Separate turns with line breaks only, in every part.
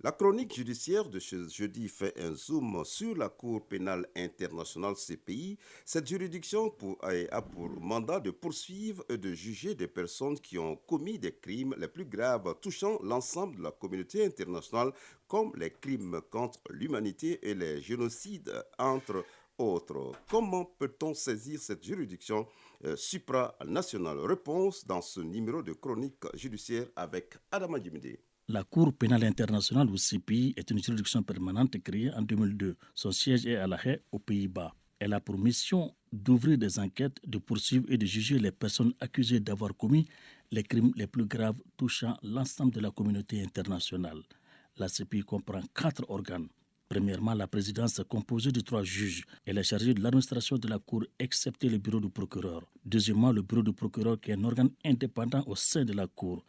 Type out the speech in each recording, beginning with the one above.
La chronique judiciaire de ce jeudi fait un zoom sur la Cour pénale internationale CPI. Cette juridiction a pour mandat de poursuivre et de juger des personnes qui ont commis des crimes les plus graves touchant l'ensemble de la communauté internationale, comme les crimes contre l'humanité et les génocides, entre autres. Comment peut-on saisir cette juridiction supranationale? Réponse dans ce numéro de chronique judiciaire avec Adama Djimide.
La Cour pénale internationale, ou CPI, est une juridiction permanente créée en 2002. Son siège est à La Haye, aux Pays-Bas. Elle a pour mission d'ouvrir des enquêtes, de poursuivre et de juger les personnes accusées d'avoir commis les crimes les plus graves touchant l'ensemble de la communauté internationale. La CPI comprend 4 organes. Premièrement, la présidence composée de 3 juges. Elle est chargée de l'administration de la Cour, excepté le bureau du procureur. Deuxièmement, le bureau du procureur, qui est un organe indépendant au sein de la Cour.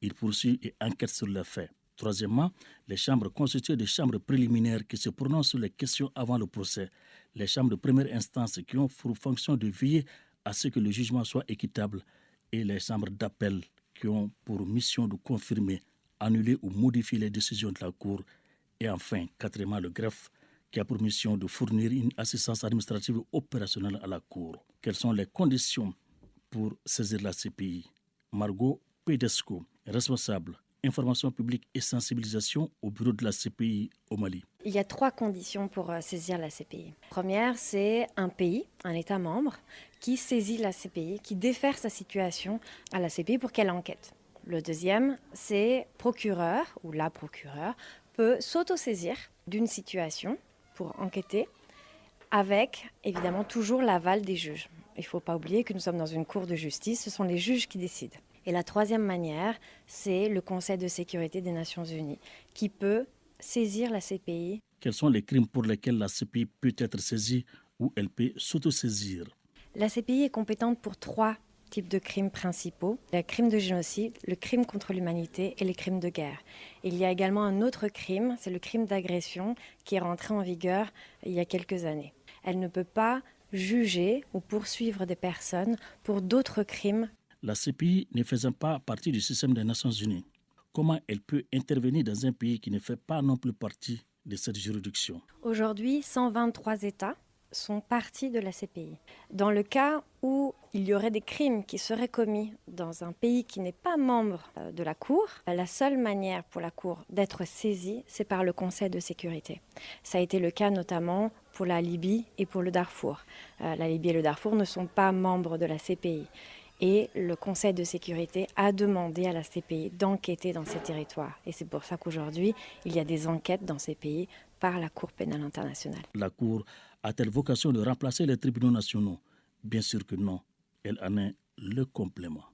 Il poursuit et enquête sur les faits. Troisièmement, les chambres constituées de chambres préliminaires qui se prononcent sur les questions avant le procès. Les chambres de première instance qui ont pour fonction de veiller à ce que le jugement soit équitable. Et les chambres d'appel qui ont pour mission de confirmer, annuler ou modifier les décisions de la Cour. Et enfin, quatrièmement, le greffe qui a pour mission de fournir une assistance administrative et opérationnelle à la Cour. Quelles sont les conditions pour saisir la CPI? Margot Pedesco, responsable information publique et sensibilisation au bureau de la CPI au Mali.
Il y a 3 conditions pour saisir la CPI. Première, c'est un pays, un État membre, qui saisit la CPI, qui défère sa situation à la CPI pour qu'elle enquête. Le deuxième, c'est procureur ou la procureure peut s'autosaisir d'une situation pour enquêter avec évidemment toujours l'aval des juges. Il ne faut pas oublier que nous sommes dans une cour de justice, ce sont les juges qui décident. Et la troisième manière, c'est le Conseil de sécurité des Nations Unies qui peut saisir la CPI.
Quels sont les crimes pour lesquels la CPI peut être saisie ou elle peut s'autosaisir?
La CPI est compétente pour 3 types de crimes principaux. Le crime de génocide, le crime contre l'humanité et les crimes de guerre. Il y a également un autre crime, c'est le crime d'agression qui est rentré en vigueur il y a quelques années. Elle ne peut pas juger ou poursuivre des personnes pour d'autres crimes.
La CPI ne faisant pas partie du système des Nations Unies, comment elle peut intervenir dans un pays qui ne fait pas non plus partie de cette juridiction?
Aujourd'hui, 123 États sont partis de la CPI. Dans le cas où il y aurait des crimes qui seraient commis dans un pays qui n'est pas membre de la Cour, la seule manière pour la Cour d'être saisie, c'est par le Conseil de sécurité. Ça a été le cas notamment pour la Libye et pour le Darfour. La Libye et le Darfour ne sont pas membres de la CPI. Et le Conseil de sécurité a demandé à la CPI d'enquêter dans ces territoires. Et c'est pour ça qu'aujourd'hui, il y a des enquêtes dans ces pays par la Cour pénale internationale.
La Cour a-t-elle vocation de remplacer les tribunaux nationaux? Bien sûr que non. Elle en est le complément.